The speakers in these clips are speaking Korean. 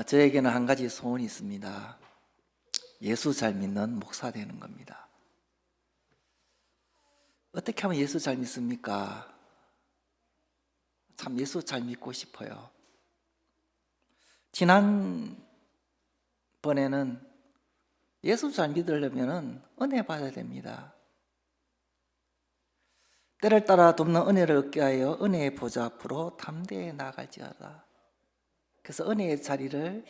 저에게는 한 가지 소원이 있습니다. 예수 잘 믿는 목사 되는 겁니다. 어떻게 하면 예수 잘 믿습니까? 참 예수 잘 믿고 싶어요. 지난번에는 예수 잘 믿으려면 은혜 받아야 됩니다. 때를 따라 돕는 은혜를 얻게 하여 은혜의 보좌 앞으로 담대히 나아갈지어다. 그래서 은혜의 자리를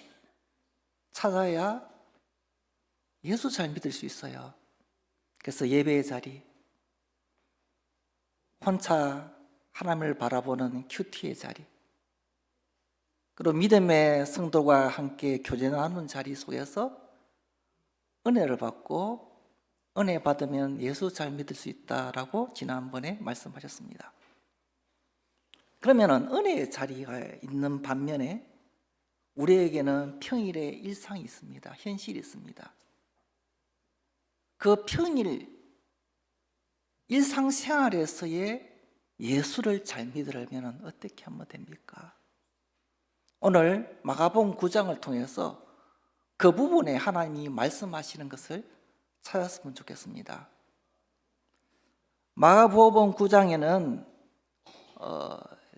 찾아야 예수 잘 믿을 수 있어요. 그래서 예배의 자리, 혼자 하나님을 바라보는 큐티의 자리, 그리고 믿음의 성도가 함께 교제 나누는 자리 속에서 은혜를 받고 은혜 받으면 예수 잘 믿을 수 있다라고 지난번에 말씀하셨습니다. 그러면은 은혜의 자리가 있는 반면에 우리에게는 평일의 일상이 있습니다. 현실이 있습니다. 그 평일 일상생활에서의 예수를 잘 믿으려면 어떻게 하면 됩니까? 오늘 마가복음 9장을 통해서 그 부분에 하나님이 말씀하시는 것을 찾았으면 좋겠습니다. 마가복음 9장에는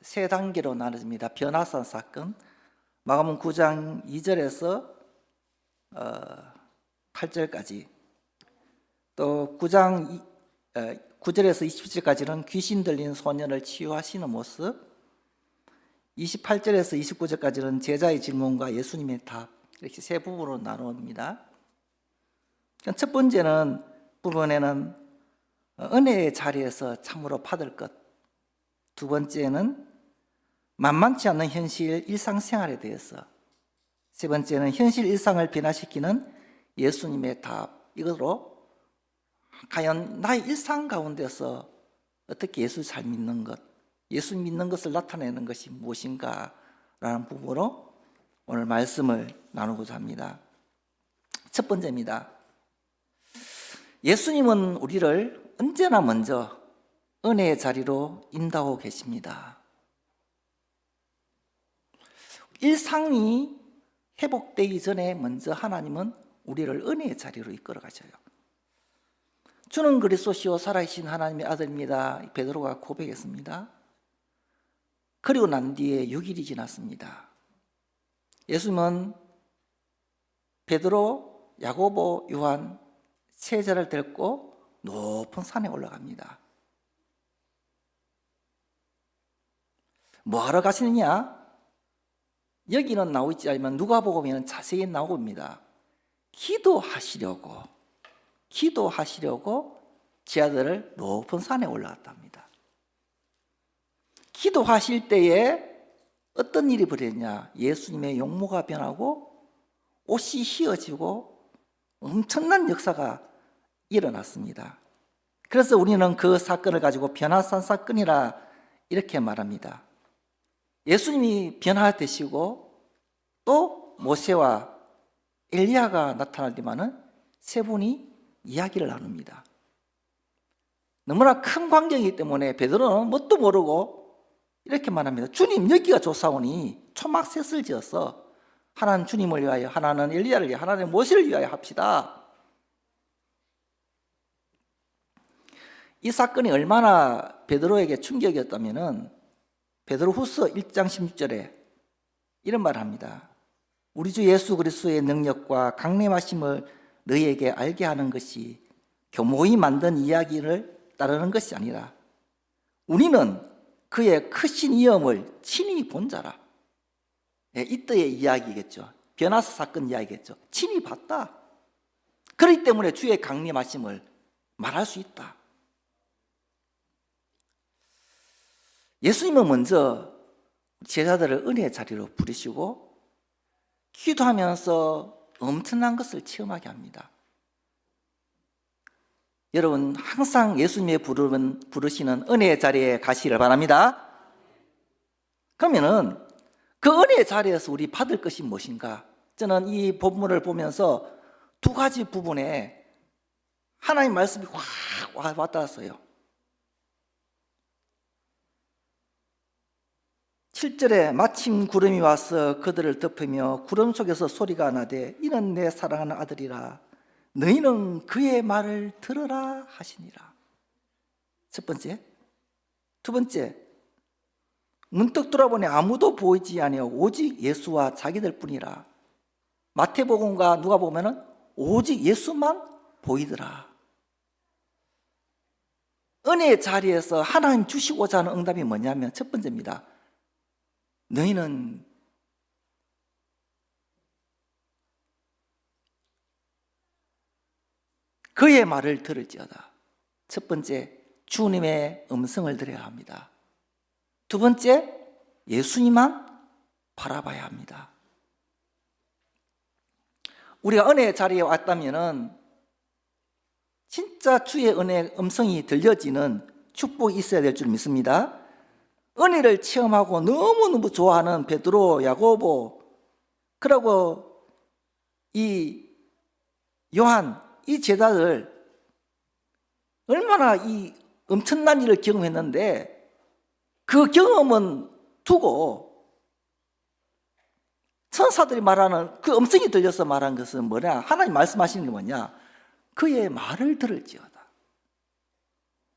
세 단계로 나눠집니다. 변화산 사건, 마가복음 9장 2절에서 8절까지, 또 9장 9절에서 27절까지는 귀신 들린 소년을 치유하시는 모습, 28절에서 29절까지는 제자의 질문과 예수님의 답, 이렇게 세 부분으로 나눕니다. 첫 번째는 부분에는 은혜의 자리에서 참으로 받을 것, 두 번째는 만만치 않는 현실 일상생활에 대해서, 세 번째는 현실 일상을 변화시키는 예수님의 답, 이것으로 과연 나의 일상 가운데서 어떻게 예수 잘 믿는 것, 예수 믿는 것을 나타내는 것이 무엇인가 라는 부분으로 오늘 말씀을 나누고자 합니다. 첫 번째입니다. 예수님은 우리를 언제나 먼저 은혜의 자리로 인도하고 계십니다. 일상이 회복되기 전에 먼저 하나님은 우리를 은혜의 자리로 이끌어 가셔요. 주는 그리스도시요 살아계신 하나님의 아들입니다. 베드로가 고백했습니다. 그리고 난 뒤에 6일이 지났습니다. 예수님은 베드로, 야고보, 요한 세 제자를 데리고 높은 산에 올라갑니다. 뭐하러 가시느냐? 여기는 나오고 있지 않지만 누가복음에는 자세히 나오고 있습니다. 기도하시려고 제자들을 높은 산에 올라갔다 합니다. 기도하실 때에 어떤 일이 벌어졌냐? 예수님의 용모가 변하고 옷이 휘어지고 엄청난 역사가 일어났습니다. 그래서 우리는 그 사건을 가지고 변화산 사건이라 이렇게 말합니다. 예수님이 변화되시고 또 모세와 엘리야가 나타나지만은 세 분이 이야기를 나눕니다. 너무나 큰 광경이기 때문에 베드로는 뭣도 모르고 이렇게 말합니다. 주님, 여기가 좋사오니 초막셋을 지어서 하나는 주님을 위하여, 하나는 엘리야를 위하여, 하나는 모세를 위하여 합시다. 이 사건이 얼마나 베드로에게 충격이었다면은 베드로후서 1장 16절에 이런 말을 합니다. 우리 주 예수 그리스도의 능력과 강림하심을 너희에게 알게 하는 것이 교모히 만든 이야기를 따르는 것이 아니라 우리는 그의 크신 위엄을 친히 본 자라. 이때의 이야기겠죠. 변화사 사건 이야기겠죠. 친히 봤다. 그렇기 때문에 주의 강림하심을 말할 수 있다. 예수님은 먼저 제자들을 은혜의 자리로 부르시고 기도하면서 엄청난 것을 체험하게 합니다. 여러분 항상 예수님의 부르시는 은혜의 자리에 가시기를 바랍니다. 그러면은 그 은혜의 자리에서 우리 받을 것이 무엇인가? 저는 이 본문을 보면서 두 가지 부분에 하나님 말씀이 확 와닿았어요. 7절에 마침 구름이 와서 그들을 덮으며 구름 속에서 소리가 나되 이는 내 사랑하는 아들이라 너희는 그의 말을 들으라 하시니라. 첫 번째. 두 번째, 문득 돌아보니 아무도 보이지 아니하고 오직 예수와 자기들 뿐이라. 마태복음과 누가복음에는 오직 예수만 보이더라. 은혜의 자리에서 하나님 주시고자 하는 응답이 뭐냐면 첫 번째입니다. 너희는 그의 말을 들을지어다. 첫 번째, 주님의 음성을 들어야 합니다. 두 번째, 예수님만 바라봐야 합니다. 우리가 은혜의 자리에 왔다면은 진짜 주의 은혜의 음성이 들려지는 축복이 있어야 될 줄 믿습니다. 은혜를 체험하고 너무너무 좋아하는 베드로, 야고보, 그리고 이 요한, 이 제자들 얼마나 이 엄청난 일을 경험했는데 그 경험은 두고 천사들이 말하는 그 음성이 들려서 말한 것은 뭐냐? 하나님 말씀하시는 게 뭐냐? 그의 말을 들을지어다.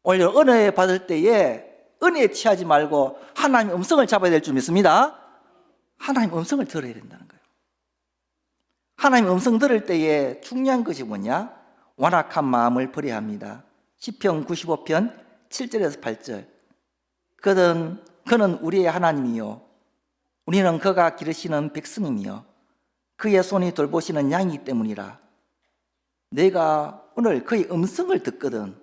오늘 은혜 받을 때에 은혜에 취하지 말고 하나님의 음성을 잡아야 될 줄 믿습니다. 하나님의 음성을 들어야 된다는 거예요. 하나님의 음성 들을 때에 중요한 것이 뭐냐? 완악한 마음을 버려야 합니다. 시편 95편 7절에서 8절. 그는 우리의 하나님이요 우리는 그가 기르시는 백성이며 그의 손이 돌보시는 양이기 때문이라. 내가 오늘 그의 음성을 듣거든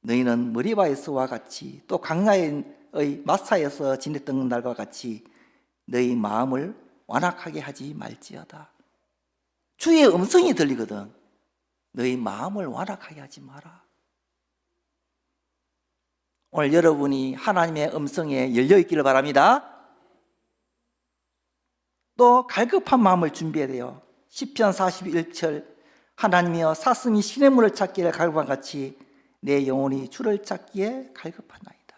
너희는 머리바에서와 같이 또 강야의 마사에서 지냈던 날과 같이 너희 마음을 완악하게 하지 말지어다. 주의 음성이 들리거든 너희 마음을 완악하게 하지 마라. 오늘 여러분이 하나님의 음성에 열려있기를 바랍니다. 또 갈급한 마음을 준비해야 돼요. 시편 41절 하나님이여 사슴이 시냇물을 찾기에 갈급한 같이 내 영혼이 주를 찾기에 갈급하나이다.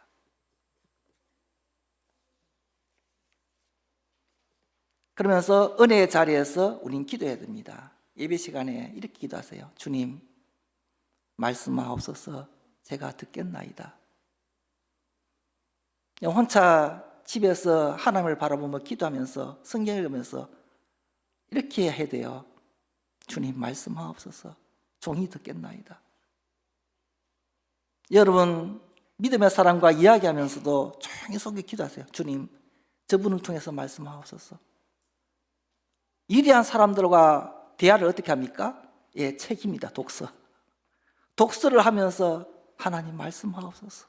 그러면서 은혜의 자리에서 우린 기도해야 됩니다. 예배 시간에 이렇게 기도하세요. 주님 말씀하옵소서 제가 듣겠나이다. 혼자 집에서 하나님을 바라보며 기도하면서 성경 읽으면서 이렇게 해야 돼요. 주님 말씀하옵소서 종이 듣겠나이다. 여러분 믿음의 사람과 이야기하면서도 조용히 속에 기도하세요. 주님 저분을 통해서 말씀하옵소서. 위대한 사람들과 대화를 어떻게 합니까? 예, 책입니다. 독서를 하면서 하나님 말씀하옵소서.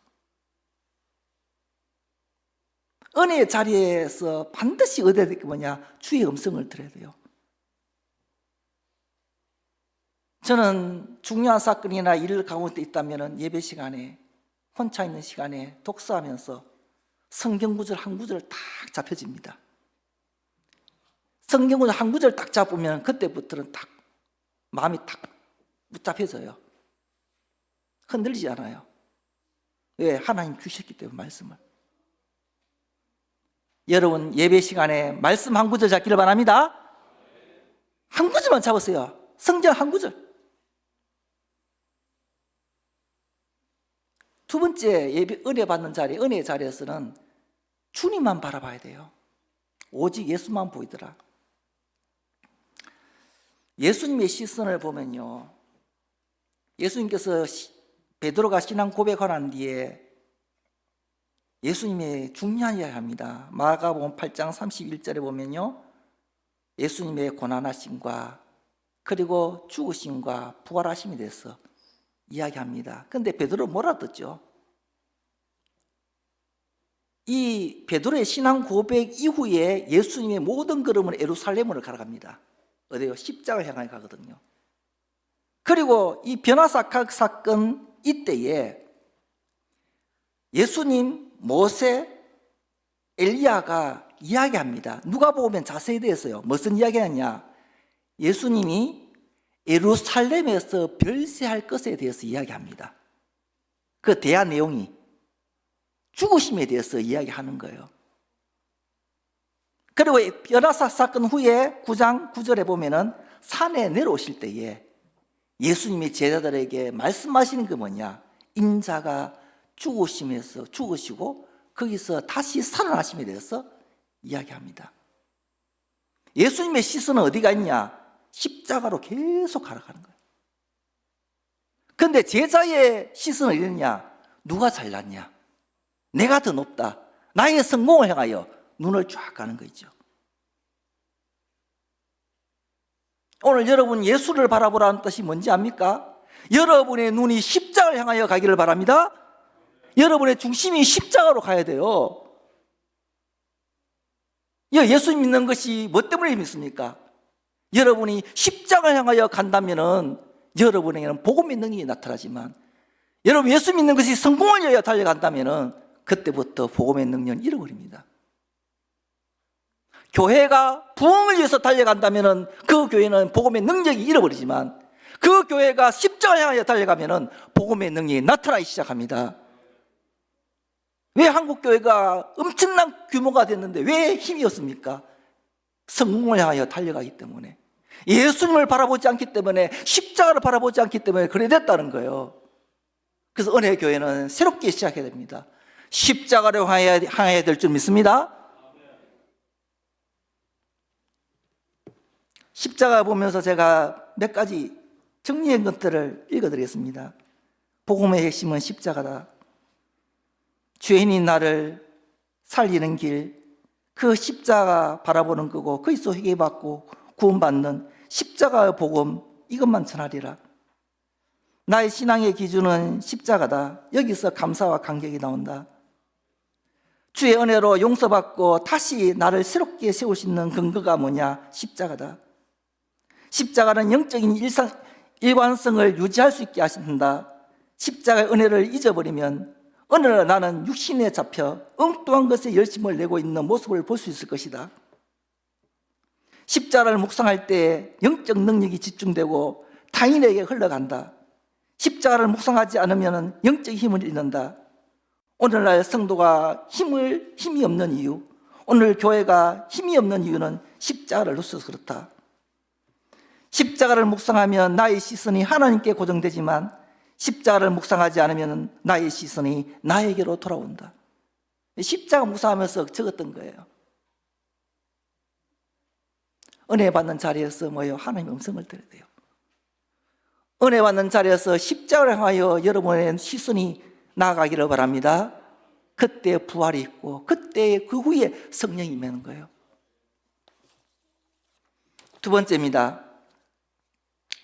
은혜의 자리에서 반드시 얻어야 될 게 뭐냐? 주의 음성을 들어야 돼요. 저는 중요한 사건이나 일을 가운데 있다면 예배 시간에 혼자 있는 시간에 독서하면서 성경 구절 한 구절 딱 잡혀집니다. 성경 구절 한 구절 딱 잡으면 그때부터는 딱 마음이 딱 붙잡혀져요. 흔들리지 않아요. 왜? 하나님 주셨기 때문에 말씀을. 여러분 예배 시간에 말씀 한 구절 잡기를 바랍니다. 한 구절만 잡으세요. 성경 한 구절. 두 번째 예배 은혜 받는 자리, 은혜의 자리에서는 주님만 바라봐야 돼요. 오직 예수만 보이더라. 예수님의 시선을 보면요, 예수님께서 베드로가 신앙 고백한 뒤에 예수님의 중요한 이야기를 합니다. 마가복음 8장 31절에 보면요, 예수님의 고난하심과 그리고 죽으심과 부활하심에 대해서 이야기합니다. 그런데 베드로 뭐라 듣죠? 이 베드로의 신앙 고백 이후에 예수님의 모든 걸음은 예루살렘으로 가갑니다. 어디요? 십자가를 향해 가거든요. 그리고 이 변화삭학 사건 이때에 예수님, 모세, 엘리야가 이야기합니다. 누가 보면 자세히 대해서요. 무슨 이야기하냐? 예수님이 예루살렘에서 별세할 것에 대해서 이야기합니다. 그 대화 내용이 죽으심에 대해서 이야기하는 거예요. 그리고 변화사 사건 후에 9장 9절에 보면은 산에 내려오실 때에 예수님이 제자들에게 말씀하시는 게 뭐냐? 인자가 죽으시고 거기서 다시 살아나심에 대해서 이야기합니다. 예수님의 시선은 어디가 있냐? 십자가로 계속 가라가는 거예요. 그런데 제자의 시선은 어디 있냐? 누가 잘났냐? 내가 더 높다. 나의 성공을 향하여 눈을 쫙 가는 거죠. 오늘 여러분 예수를 바라보라는 뜻이 뭔지 압니까? 여러분의 눈이 십자가를 향하여 가기를 바랍니다. 여러분의 중심이 십자가로 가야 돼요. 예수 믿는 것이 뭐 때문에 믿습니까? 여러분이 십자가를 향하여 간다면은 여러분에게는 복음의 능력이 나타나지만, 여러분 예수 믿는 것이 성공을 위하여 달려간다면은 그때부터 복음의 능력은 잃어버립니다. 교회가 부흥을 위해서 달려간다면은 그 교회는 복음의 능력이 잃어버리지만, 그 교회가 십자가를 향하여 달려가면은 복음의 능력이 나타나기 시작합니다. 왜 한국 교회가 엄청난 규모가 됐는데 왜 힘이 없습니까? 성공을 향하여 달려가기 때문에, 예수님을 바라보지 않기 때문에, 십자가를 바라보지 않기 때문에 그래 됐다는 거예요. 그래서 은혜 교회는 새롭게 시작해야 됩니다. 십자가를 향해야 될 줄 믿습니다. 십자가 보면서 제가 몇 가지 정리한 것들을 읽어드리겠습니다. 복음의 핵심은 십자가다. 죄인인 나를 살리는 길, 그 십자가 바라보는 거고, 거기서 회개받고 구원받는 십자가의 복음, 이것만 전하리라. 나의 신앙의 기준은 십자가다. 여기서 감사와 감격이 나온다. 주의 은혜로 용서받고 다시 나를 새롭게 세울 수 있는 근거가 뭐냐? 십자가다. 십자가는 영적인 일관성을 유지할 수 있게 하신다. 십자가의 은혜를 잊어버리면 어느 날 나는 육신에 잡혀 엉뚱한 것에 열심을 내고 있는 모습을 볼 수 있을 것이다. 십자가를 묵상할 때 영적 능력이 집중되고 타인에게 흘러간다. 십자가를 묵상하지 않으면 영적 힘을 잃는다. 오늘날 성도가 힘이 없는 이유, 오늘 교회가 힘이 없는 이유는 십자가를 놓쳐서 그렇다. 십자가를 묵상하면 나의 시선이 하나님께 고정되지만, 십자가를 묵상하지 않으면 나의 시선이 나에게로 돌아온다. 십자가 묵상하면서 적었던 거예요. 은혜 받는 자리에서 뭐예요? 하나님의 음성을 들어야 돼요. 은혜 받는 자리에서 십자가를 향하여 여러분의 시선이 나아가기를 바랍니다. 그때 부활이 있고, 그때 그 후에 성령이 임하는 거예요. 두 번째입니다.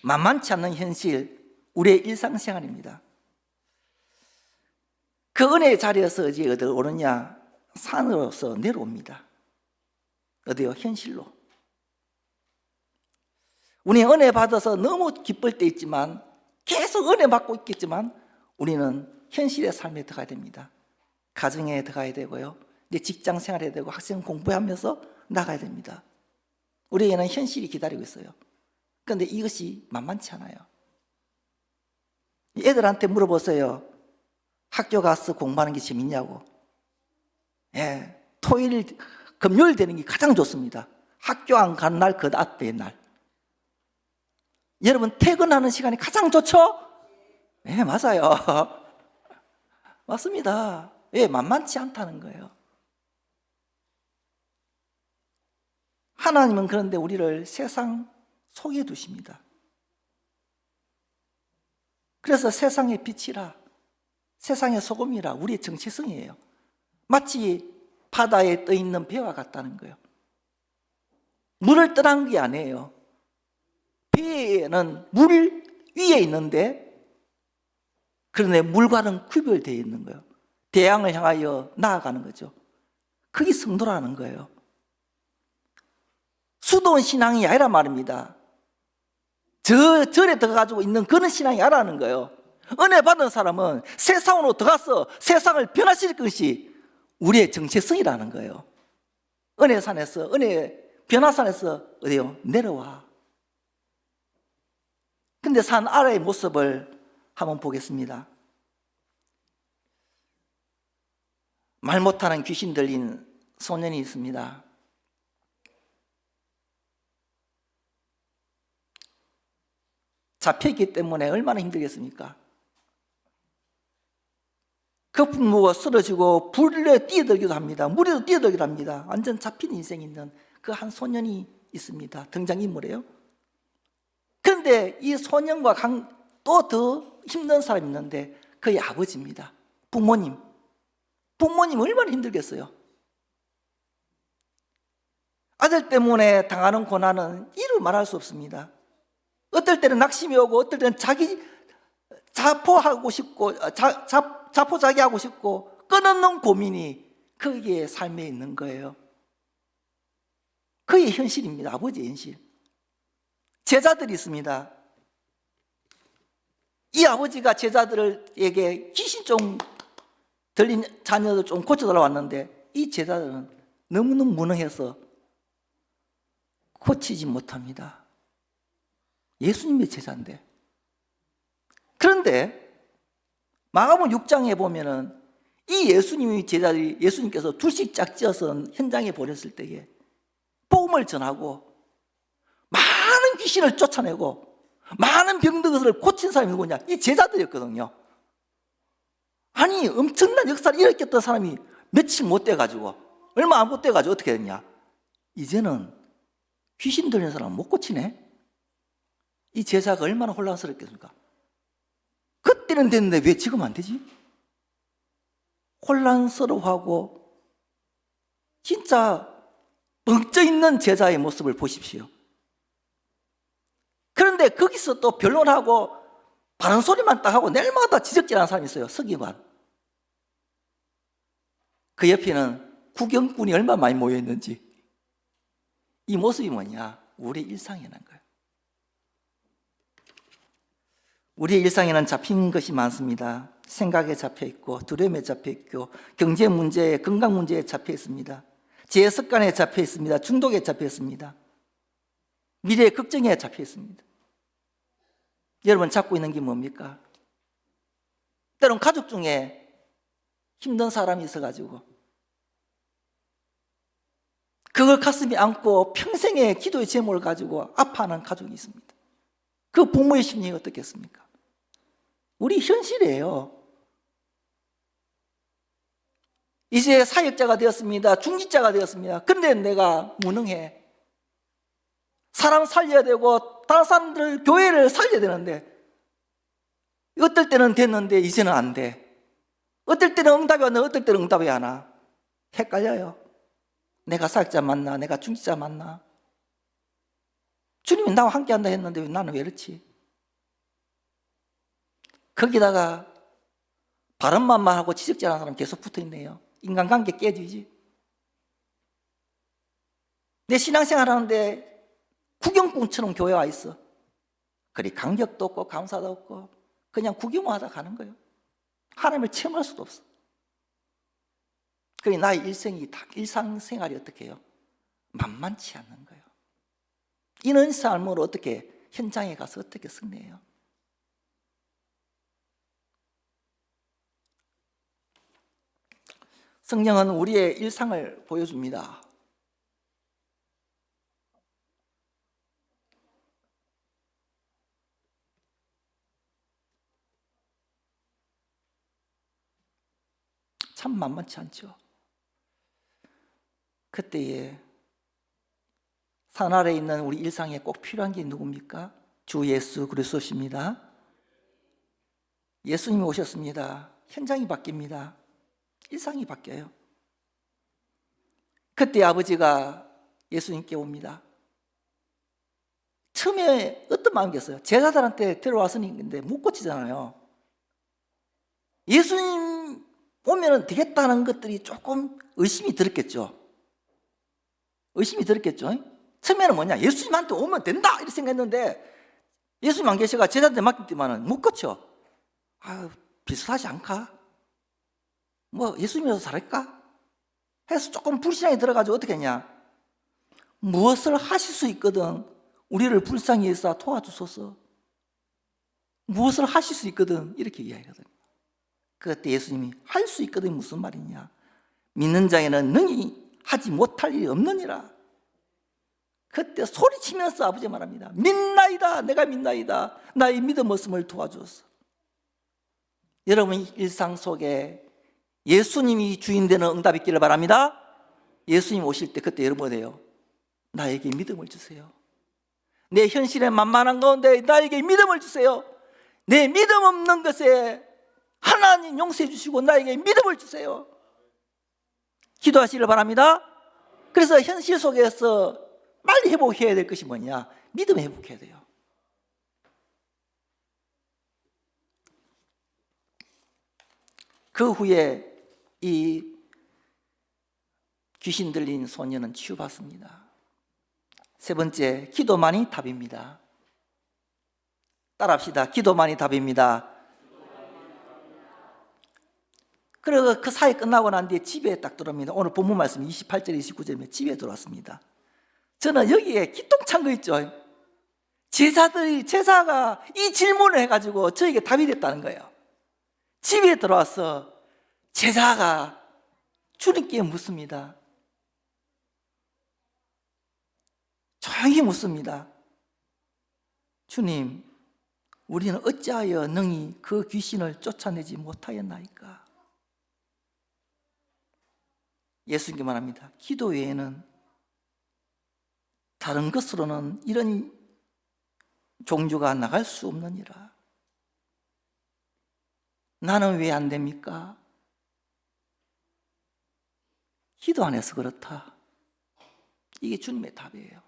만만치 않는 현실, 우리의 일상생활입니다. 그 은혜의 자리에서 어디 오느냐? 산으로서 내려옵니다. 어디요? 현실로. 우리 은혜 받아서 너무 기쁠 때 있지만, 계속 은혜 받고 있겠지만, 우리는 현실의 삶에 들어가야 됩니다. 가정에 들어가야 되고요, 내 직장 생활해야 되고, 학생 공부하면서 나가야 됩니다. 우리에게는 현실이 기다리고 있어요. 그런데 이것이 만만치 않아요. 애들한테 물어보세요. 학교 가서 공부하는 게 재밌냐고. 토요일, 금요일 되는 게 가장 좋습니다. 학교 안 가는 날, 그 앞에 날. 여러분, 퇴근하는 시간이 가장 좋죠? 네, 맞아요. 맞습니다. 만만치 않다는 거예요. 하나님은 그런데 우리를 세상 속에 두십니다. 그래서 세상의 빛이라, 세상의 소금이라, 우리의 정체성이에요. 마치 바다에 떠 있는 배와 같다는 거예요. 물을 떠난 게 아니에요. 배는 물 위에 있는데, 그런데 물과는 구별되어 있는 거예요. 대양을 향하여 나아가는 거죠. 그게 성도라는 거예요. 수도원 신앙이 아니란 말입니다. 절에 들어가지고 있는 그런 신앙이 아니라는 거예요. 은혜 받은 사람은 세상으로 들어가서 세상을 변화시킬 것이 우리의 정체성이라는 거예요. 은혜산에서, 은혜 변화산에서 어디요? 내려와. 근데 산 아래의 모습을 한번 보겠습니다. 말 못하는 귀신 들린 소년이 있습니다. 잡혀있기 때문에 얼마나 힘들겠습니까? 그 부모가 쓰러지고 불에 뛰어들기도 합니다. 물에도 뛰어들기도 합니다. 완전 잡힌 인생이 있는 그 한 소년이 있습니다. 등장인물이에요. 그런데 이 소년과 또 더 힘든 사람이 있는데 그의 아버지입니다. 부모님. 부모님 얼마나 힘들겠어요. 아들 때문에 당하는 고난은 이루 말할 수 없습니다. 어떨 때는 낙심이 오고 어떨 때는 자기 자포하고 싶고 자포자기하고 싶고 끊없는 고민이 그의 삶에 있는 거예요. 그의 현실입니다. 아버지의 현실. 제자들이 있습니다. 이 아버지가 제자들에게 귀신 좀 들린 자녀들 좀 고쳐달라고 왔는데 이 제자들은 너무너무 무능해서 고치지 못합니다. 예수님의 제자인데. 그런데 마가복음 6장에 보면은 이 예수님의 제자들이 예수님께서 둘씩 짝지어서 현장에 보냈을 때에 복음을 전하고 많은 귀신을 쫓아내고 많은 병들을 고친 사람이 누구냐? 이 제자들이었거든요. 아니 엄청난 역사를 일으켰던 사람이 며칠 못 돼가지고 얼마 안 못 돼가지고 어떻게 됐냐? 이제는 귀신 들린 사람 못 고치네? 이 제자가 얼마나 혼란스럽겠습니까? 그때는 됐는데 왜 지금 안 되지? 혼란스러워하고 진짜 벙쪄 있는 제자의 모습을 보십시오. 그런데 거기서 또 변론하고 바른 소리만 딱 하고 내일마다 지적질하는 사람이 있어요. 서기관. 그 옆에는 구경꾼이 얼마나 많이 모여 있는지. 이 모습이 뭐냐? 우리의 일상이라는 거예요. 우리의 일상에는 잡힌 것이 많습니다. 생각에 잡혀 있고 두려움에 잡혀 있고 경제 문제에 건강 문제에 잡혀 있습니다. 제 습관에 잡혀 있습니다. 중독에 잡혀 있습니다. 미래의 걱정에 잡혀 있습니다. 여러분 잡고 있는 게 뭡니까? 때론 가족 중에 힘든 사람이 있어가지고 그걸 가슴에 안고 평생의 기도의 제목을 가지고 아파하는 가족이 있습니다. 그 부모의 심리가 어떻겠습니까? 우리 현실이에요. 이제 사역자가 되었습니다. 중직자가 되었습니다. 그런데 내가 무능해. 사람 살려야 되고 다른 사람들 교회를 살려야 되는데 어떨 때는 됐는데 이제는 안 돼. 어떨 때는 응답이 왔는데 어떨 때는 응답이 안 와. 헷갈려요. 내가 사역자 맞나? 내가 중직자 맞나? 주님이 나와 함께 한다 했는데 나는 왜 이렇지? 거기다가 바른 말만 하고 지적질하는 사람 계속 붙어있네요. 인간관계 깨지지. 내 신앙생활 하는데 구경꾼처럼 교회 와 있어. 그리 감격도 없고 감사도 없고 그냥 구경만 하다 가는 거예요. 하나님을 체험할 수도 없어. 그러니 나의 일상생활이 어떻게 해요? 만만치 않는 거예요. 이런 삶으로 어떻게 현장에 가서 어떻게 승리해요? 성경은 우리의 일상을 보여줍니다. 참 만만치 않죠. 그때에 산 아래에 있는 우리 일상에 꼭 필요한 게 누굽니까? 주 예수 그리스도십니다. 예수님이 오셨습니다. 현장이 바뀝니다. 일상이 바뀌어요. 그때 아버지가 예수님께 옵니다. 처음에 어떤 마음이겠어요? 제자들한테 데려왔으니까 못 고치잖아요. 예수님 오면 되겠다는 것들이 조금 의심이 들었겠죠. 의심이 들었겠죠. 처음에는 뭐냐? 예수님한테 오면 된다! 이렇게 생각했는데 예수님 안 계셔가 제자들한테 맡겼지만 못 고쳐. 비슷하지 않까? 뭐 예수님이라도 잘할까? 해서 조금 불신앙이 들어가지고 어떻게 했냐? 무엇을 하실 수 있거든 우리를 불쌍히 여사 도와주소서. 무엇을 하실 수 있거든 이렇게 이야기하거든요. 그때 예수님이 할 수 있거든 무슨 말이냐? 믿는 자에는 능히 하지 못할 일이 없느니라. 그때 소리치면서 아버지 말합니다. 믿나이다. 내가 믿나이다. 나의 믿음 없음을 도와주었어. 여러분 일상 속에 예수님이 주인 되는 응답이 있기를 바랍니다. 예수님 오실 때 그때 여러분 뭐래요? 나에게 믿음을 주세요. 내 현실의 만만한 가운데 나에게 믿음을 주세요. 내 믿음 없는 것에 하나님 용서해 주시고 나에게 믿음을 주세요. 기도하시기를 바랍니다. 그래서 현실 속에서 빨리 회복해야 될 것이 뭐냐? 믿음 회복해야 돼요. 그 후에 이 귀신 들린 소녀는 치유받습니다. 세 번째, 기도만이 답입니다. 따라합시다. 기도만이 답입니다. 그리고 그 사이 끝나고 난 뒤에 집에 딱 들어옵니다. 오늘 본문 말씀 28절 29절이면 집에 들어왔습니다. 저는 여기에 기똥찬 거 있죠. 제사가 이 질문을 해가지고 저에게 답이 됐다는 거예요. 집에 들어와서 제사가 주님께 묻습니다. 조용히 묻습니다. 주님, 우리는 어찌하여 능히 그 귀신을 쫓아내지 못하였나이까? 예수님께 말합니다. 기도 외에는 다른 것으로는 이런 종류가 나갈 수 없느니라. 나는 왜 안 됩니까? 기도 안 해서 그렇다. 이게 주님의 답이에요.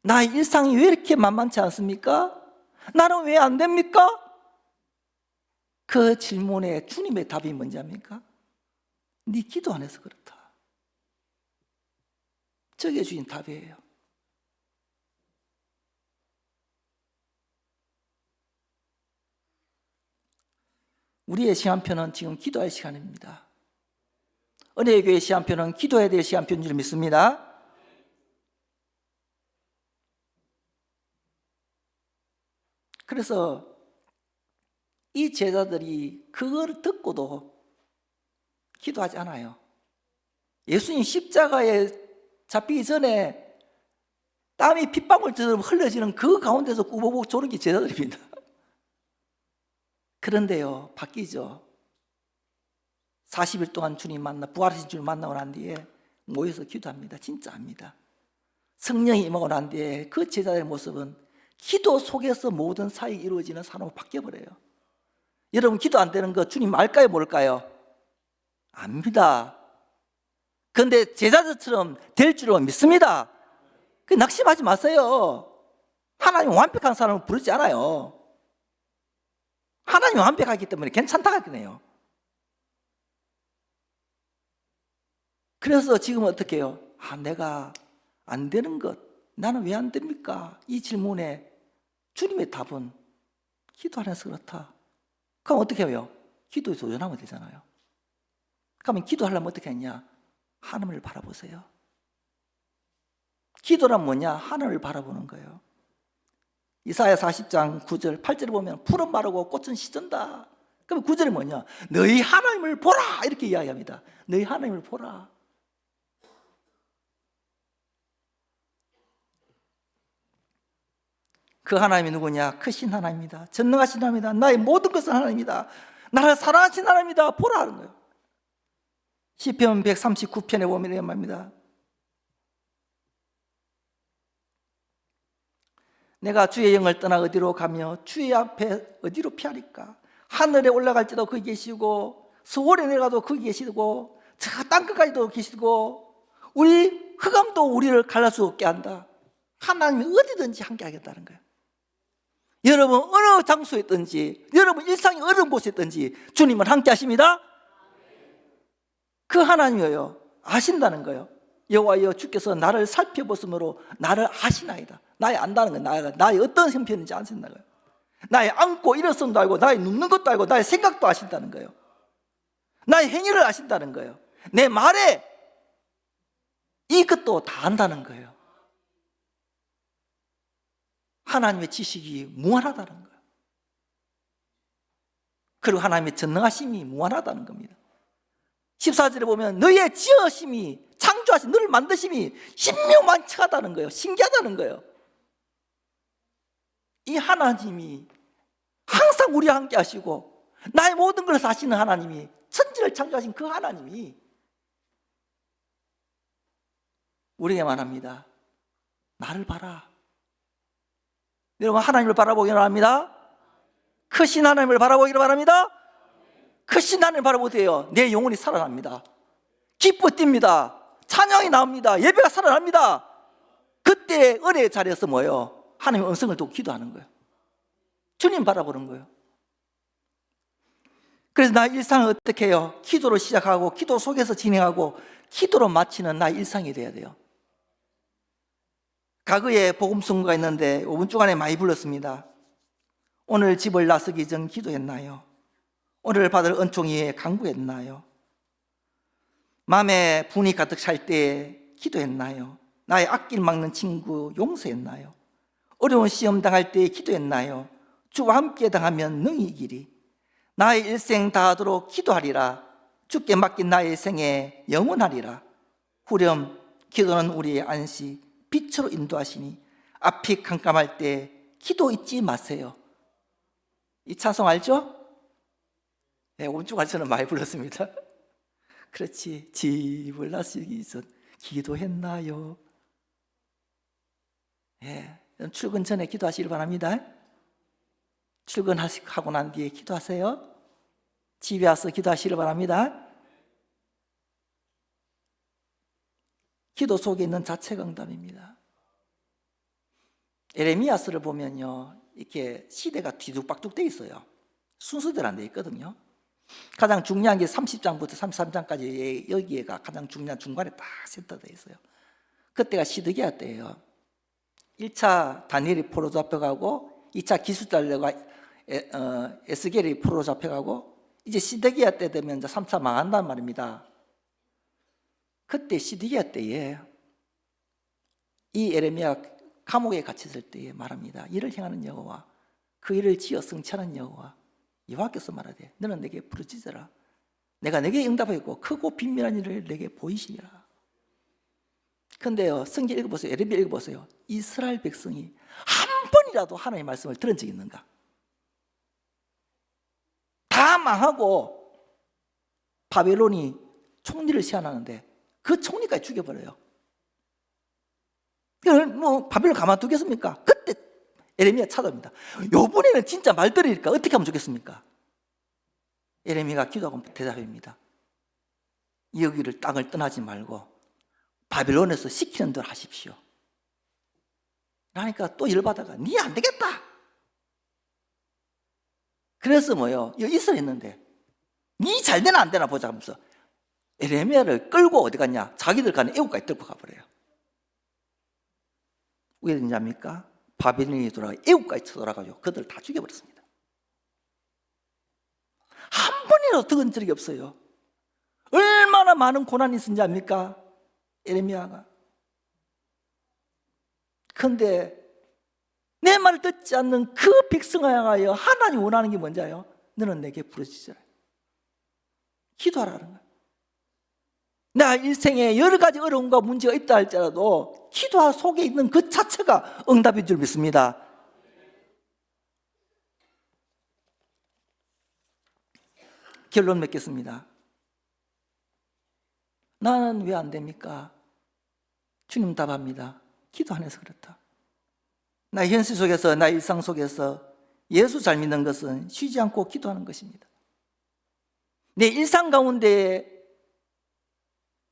나의 일상이 왜 이렇게 만만치 않습니까? 나는 왜 안 됩니까? 그 질문에 주님의 답이 뭔지 압니까? 네 기도 안 해서 그렇다. 저게 주신 답이에요. 우리의 시간표는 지금 기도할 시간입니다. 은혜의 교회 시간표는 기도해야 될 시간표인 줄 믿습니다. 그래서 이 제자들이 그걸 듣고도 기도하지 않아요. 예수님 십자가에 잡히기 전에 땀이 핏방울처럼 흘러지는 그 가운데서 꾸벅꾸벅 조는 게 제자들입니다. 그런데요, 바뀌죠. 40일 동안 주님 부활하신 주님 만나고 난 뒤에 모여서 기도합니다. 진짜 합니다. 성령이 임하고 난 뒤에 그 제자들의 모습은 기도 속에서 모든 사역이 이루어지는 사람으로 바뀌어버려요. 여러분 기도 안 되는 거 주님 알까요? 뭘까요? 압니다. 그런데 제자들처럼 될 줄은 믿습니다. 낙심하지 마세요. 하나님 완벽한 사람을 부르지 않아요. 하나님이 완벽하기 때문에 괜찮다고 하네요. 그래서 지금 어떻게 해요? 내가 안 되는 것, 나는 왜 안 됩니까? 이 질문에 주님의 답은 기도 안 해서 그렇다. 그럼 어떻게 해요? 기도에 도전하면 되잖아요. 그러면 기도하려면 어떻게 했냐? 하나님을 바라보세요. 기도란 뭐냐? 하나님을 바라보는 거예요. 이사야 40장 9절 8절에 보면 풀은 마르고 꽃은 시든다. 그럼 9절이 뭐냐? 너희 하나님을 보라 이렇게 이야기합니다. 너희 하나님을 보라. 그 하나님이 누구냐? 크신 하나님입니다. 전능하신 하나님입니다. 나의 모든 것은 하나님입니다. 나를 사랑하신 하나님입니다. 보라 하는 거예요. 시편 139편에 보면 이런 말입니다. 내가 주의 영을 떠나 어디로 가며 주의 앞에 어디로 피하리까? 하늘에 올라갈지도 거기 계시고 서울에 내려가도 거기 계시고 저 땅끝까지도 계시고 우리 흑암도 우리를 갈랄 수 없게 한다. 하나님이 어디든지 함께 하겠다는 거예요. 여러분 어느 장소에 있든지 여러분 일상이 어려운 곳에 있든지 주님은 함께 하십니다. 그 하나님이요 아신다는 거예요. 여호와여 주께서 나를 살펴보심으로 나를 아시나이다. 나의 안다는 거예요. 나의 어떤 형편인지 아신다는 거예요. 나의 앉고 일어선도 알고 나의 눕는 것도 알고 나의 생각도 아신다는 거예요. 나의 행위를 아신다는 거예요. 내 말에 이것도 다 안다는 거예요. 하나님의 지식이 무한하다는 거예요. 그리고 하나님의 전능하심이 무한하다는 겁니다. 14절에 보면 너희의 지으심이 창조하신 너를 만드심이 신묘만측하다는 거예요. 신기하다는 거예요. 이 하나님이 항상 우리와 함께 하시고 나의 모든 것을 사시는 하나님이, 천지를 창조하신 그 하나님이 우리에게 말합니다. 나를 봐라. 여러분, 하나님을 바라보기 바랍니다. 크신 하나님을 바라보기를 바랍니다. 크신 하나님을 바라보게 돼요. 내 영혼이 살아납니다. 기뻐 뜁니다. 찬양이 나옵니다. 예배가 살아납니다. 그때 은혜의 자리에서 뭐예요? 하나님의 음성을 듣고 기도하는 거예요. 주님 바라보는 거예요. 그래서 나의 일상을 어떻게 해요? 기도로 시작하고 기도 속에서 진행하고 기도로 마치는 나의 일상이 돼야 돼요. 과거에 복음 선교가 있는데 5분 주간에 많이 불렀습니다. 오늘 집을 나서기 전 기도했나요? 오늘 받을 은총 위에 간구했나요? 마음에 분이 가득 찰 때 기도했나요? 나의 앞길 막는 친구 용서했나요? 어려운 시험 당할 때 기도했나요? 주와 함께 당하면 능히 이기리. 나의 일생 다하도록 기도하리라. 주께 맡긴 나의 생에 영원하리라. 후렴 기도는 우리의 안식, 빛으로 인도하시니 앞이 깜깜할 때 기도 잊지 마세요. 이 찬송 알죠? 네, 온주간 저는 많이 불렀습니다. 그렇지. 집을 나서기 전 기도했나요? 예, 출근 전에 기도하시길 바랍니다. 출근하고 난 뒤에 기도하세요. 집에 와서 기도하시길 바랍니다. 기도 속에 있는 자체가 응답입니다. 에레미야서를 보면요, 이렇게 시대가 뒤죽박죽 돼 있어요. 순서대로 안 돼 있거든요. 가장 중요한 게 30장부터 33장까지 여기에가 가장 중요한 중간에 딱 센터되어 있어요. 그때가 시드기야 때예요. 1차 다니엘이 포로 잡혀가고 2차 기술달려가 에스겔이 포로 잡혀가고 이제 시드기야 때 되면 이제 3차 망한단 말입니다. 그때 시드기야 때에 이 에레미야 감옥에 갇혔을 때에 말합니다. 이를 행하는 여호와, 그 일을 지어 성취하는 여호와 여호와께서 말하되 너는 내게 부르짖으라. 내가 내게 응답하겠고 크고 빈밀한 일을 내게 보이시리라. 근데요, 성경 읽어보세요. 에레미야 읽어보세요. 이스라엘 백성이 한 번이라도 하나님의 말씀을 들은 적이 있는가? 다 망하고 바벨론이 총리를 세워놨는데 그 총리까지 죽여버려요. 뭐 바벨론 가만두겠습니까? 그때 에레미야 찾아옵니다. 요번에는 진짜 말 들으니까 어떻게 하면 좋겠습니까? 에레미야가 기도하고 대답합니다. 여기를 땅을 떠나지 말고 바벨론에서 시키는 대로 하십시오. 그러니까 또 열받아가 니 안 되겠다. 그래서 뭐요? 여기 있었는데 니 잘 되나 안 되나 보자 하면서 에레미야를 끌고 어디 갔냐? 자기들 가는 애국까지 들고 가버려요. 왜 그러냐입니까? 바벨론이 돌아가 애국까지 쳐돌아가지고 그들 다 죽여버렸습니다. 한 번이라도 들은 적이 없어요. 얼마나 많은 고난이 있었는지 압니까? 에레미야가. 그런데 내 말을 듣지 않는 그 백성을 향하여 하나님 원하는 게 뭔지 알아요? 너는 내게 부르짖으라. 기도하라는 거예요. 나 일생에 여러 가지 어려움과 문제가 있다 할지라도 기도 속에 있는 그 자체가 응답인 줄 믿습니다. 결론 맺겠습니다. 나는 왜 안 됩니까? 주님 답합니다. 기도 안 해서 그렇다. 나의 현실 속에서, 나의 일상 속에서 예수 잘 믿는 것은 쉬지 않고 기도하는 것입니다. 내 일상 가운데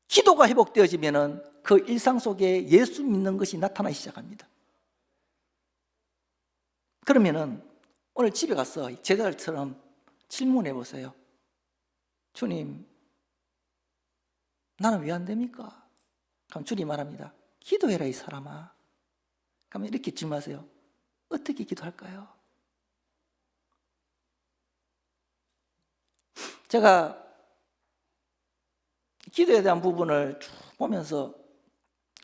기도가 회복되어지면 그 일상 속에 예수 믿는 것이 나타나기 시작합니다. 그러면은 오늘 집에 가서 제자들처럼 질문해 보세요. 주님, 나는 왜 안 됩니까? 그럼 주님 말합니다. 기도해라 이 사람아. 그러면 이렇게 질문하세요. 어떻게 기도할까요? 제가 기도에 대한 부분을 쭉 보면서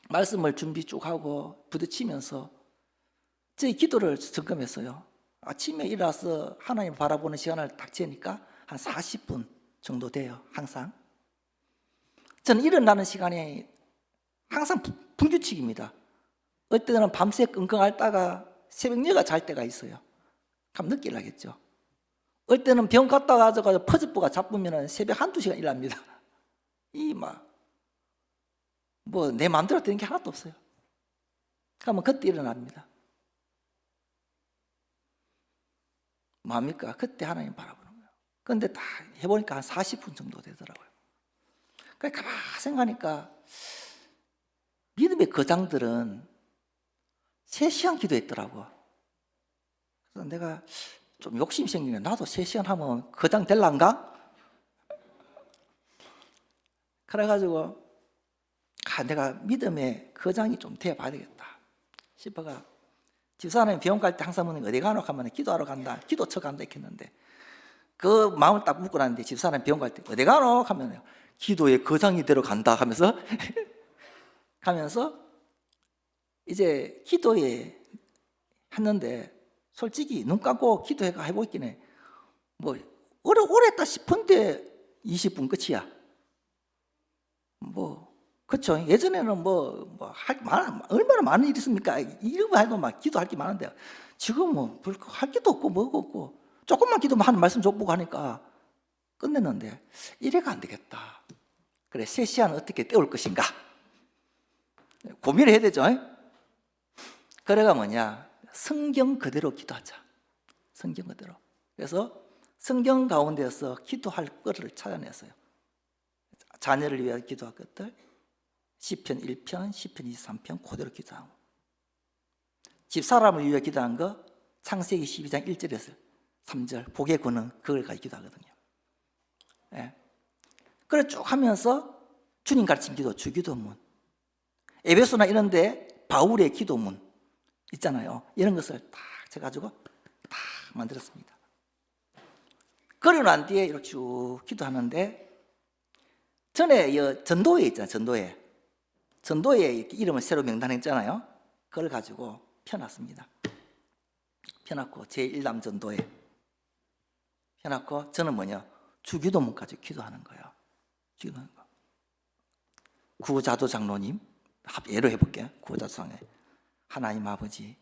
말씀을 준비 쭉 하고 부딪히면서 제 기도를 점검했어요. 아침에 일어나서 하나님 바라보는 시간을 딱 재니까 한 40분 정도 돼요. 항상 저는 일어나는 시간이 항상 불규칙입니다. 어떨 때는 밤새 끙끙 앓다가 새벽녘에 잘 때가 있어요. 그럼 늦게 일하겠죠. 어떨 때는 병 갔다 가서 퍼즐부가 잡으면 새벽 1-2시간 일합니다. 내 마음대로 되는 게 하나도 없어요. 그러면 그때 일어납니다. 뭐합니까? 그때 하나님 바라보는 거예요. 그런데 다 해보니까 한 40분 정도 되더라고요. 그러니까 가만히 생각하니까 믿음의 거장들은 3시간 기도했더라고. 그래서 내가 좀 욕심 생기네. 나도 3시간 하면 거장 될란가? 그래가지고 내가 믿음의 거장이 좀 되어봐야 되겠다 싶어가 집사람이 병원 갈 때 항상 묻는 거 어디 가노? 하면 기도하러 간다, 기도처 간다 이렇게 했는데 그 마음을 딱 묻고 났는데 집사람이 병원 갈 때 어디 가노? 하면 기도의 거장이 되러 간다 하면서 이제 기도에 했는데 솔직히 눈 감고 기도해보긴 해. 오래 했다 싶은데 20분 끝이야. 그렇죠. 예전에는 얼마나 많은 일이 있습니까? 이러고 해도 막 기도할 게 많은데 지금은 별 할 게도 없고 뭐가 없고 조금만 기도만 하는 말씀 족보고 하니까 끝냈는데 이래가 안 되겠다. 그래, 3시간 어떻게 때울 것인가? 고민을 해야 되죠. 그래가 성경 그대로 기도하자. 성경 그대로. 그래서 성경 가운데서 기도할 거를 찾아냈어요. 자녀를 위해 기도할 것들, 시편 1편, 시편 23편 그대로 기도하고, 집사람을 위해 기도한 거 창세기 12장 1절에서 3절 복의 권은 그걸 가지고 기도하거든요. 그래 쭉 하면서 주님 가르친 기도, 주기도문, 에베소나 이런데 바울의 기도문 있잖아요. 이런 것을 딱 해가지고 딱 만들었습니다. 그러고 난 뒤에 이렇게 쭉 기도하는데 전에 전도회 있잖아요. 전도회 이름을 새로 명단했잖아요. 그걸 가지고 펴놨습니다. 펴놨고 제1남 전도회 펴놨고 저는 주기도문 가지고 기도하는 거예요. 기도하는 거. 구자도 장로님 예로 해볼게요. 구자도 장로님, 하나님 아버지,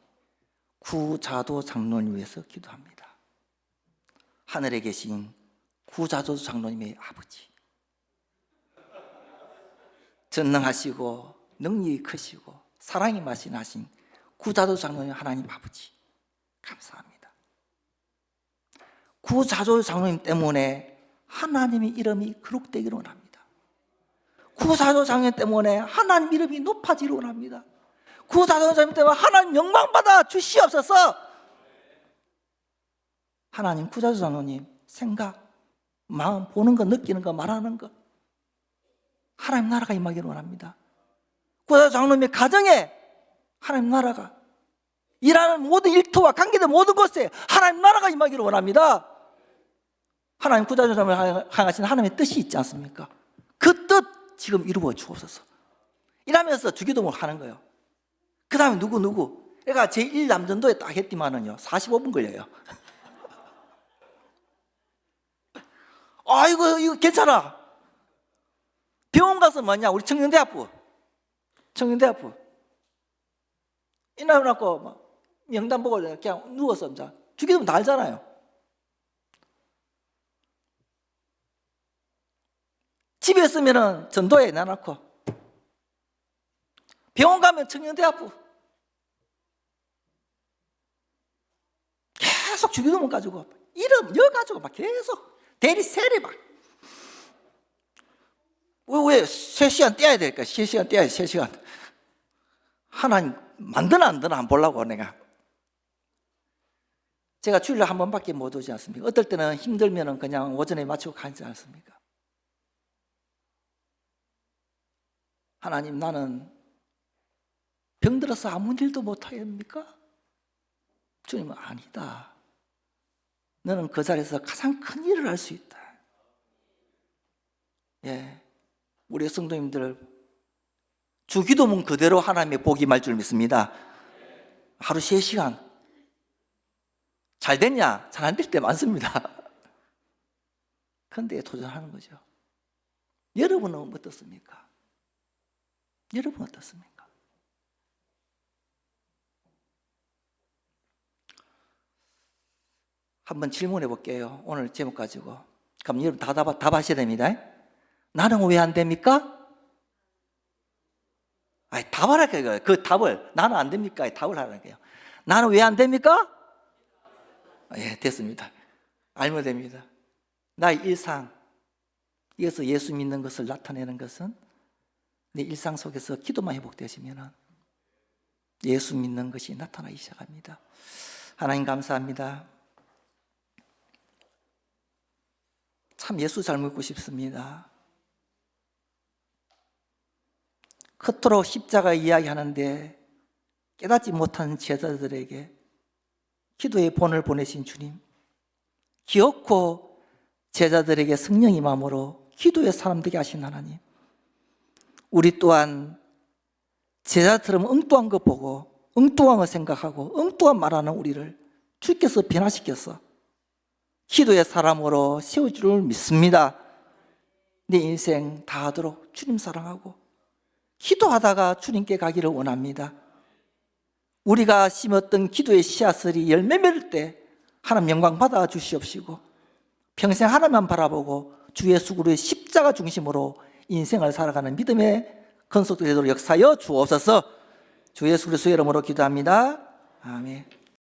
구자도 장로님 위해서 기도합니다. 하늘에 계신 구자도 장로님의 아버지, 전능하시고 능력이 크시고 사랑이 마신하신 구자도 장로님 하나님 아버지 감사합니다. 구자도 장로님 때문에 하나님의 이름이 거룩되기를 원합니다. 구자도 장로님 때문에 하나님 이름이 높아지기를 원합니다. 구자도 장로님 때문에 하나님 영광받아 주시옵소서. 하나님 구자도 장로님 생각, 마음, 보는 거, 느끼는 거, 말하는 거 하나님 나라가 임하기를 원합니다. 구자도 장로님의 가정에 하나님 나라가, 일하는 모든 일터와 관계된 모든 곳에 하나님 나라가 임하기를 원합니다. 하나님 구자도 장로님을 향하신 하나님의 뜻이 있지 않습니까? 그 뜻 지금 이루어 주옵소서. 이러면서 주기도문을 하는 거예요. 그 다음에 누구 그러니까 제1남전도에 딱 했더만은요 45분 걸려요. 이거 괜찮아. 병원 가서 우리 청년대학부 일어나고 명단 보고 그냥 누워서 주기도문 다 알잖아요. 집에 있으면 전도에 내놓고, 병원 가면 청년대학부 계속 주기도문 가지고 이름 가지고 계속 대리 세례 왜 3시간 떼야 될까? 3시간 떼야지. 3시간 하나님 만드나 안 드나 안 보려고 제가 주일날 한 번밖에 못 오지 않습니까? 어떨 때는 힘들면 그냥 오전에 마치고 가지 않습니까? 하나님 나는 병들어서 아무 일도 못하겠습니까? 주님은 아니다. 너는 그 자리에서 가장 큰 일을 할 수 있다. 우리 성도님들 주기도문 그대로 하나님의 복이 임할 줄 믿습니다. 하루 3시간 잘 됐냐? 잘 안 될 때 많습니다. 그런데 도전하는 거죠. 여러분은 어떻습니까? 여러분 어떻습니까? 한번 질문해 볼게요. 오늘 제목 가지고. 그럼 여러분 다 답하셔야 됩니다. 나는 왜 안 됩니까? 아니, 답하라니까요. 그 답을. 나는 안 됩니까? 답을 하라니까요. 나는 왜 안 됩니까? 예, 됐습니다. 알면 됩니다. 나의 일상, 이어서 예수 믿는 것을 나타내는 것은 내 일상 속에서 기도만 회복되시면 예수 믿는 것이 나타나기 시작합니다. 하나님 감사합니다. 참 예수 잘 믿고 싶습니다. 그토록 십자가 이야기하는데 깨닫지 못한 제자들에게 기도의 본을 보내신 주님, 기어코 제자들에게 성령의 마음으로 기도의 사람 되게 하신 하나님, 우리 또한 제자처럼 엉뚱한 것 보고 엉뚱한 거 생각하고 엉뚱한 말하는 우리를 주께서 변화시켜서 기도의 사람으로 세울 줄을 믿습니다. 내 인생 다 하도록 주님 사랑하고 기도하다가 주님께 가기를 원합니다. 우리가 심었던 기도의 씨앗이 열매 맺을 때 하나님 영광 받아 주시옵시고 평생 하나님만 바라보고 주 예수 그리스도의 십자가 중심으로 인생을 살아가는 믿음의 건속되도록 역사하여 주옵소서. 주 예수 그리스도의 이름으로 기도합니다. 아멘.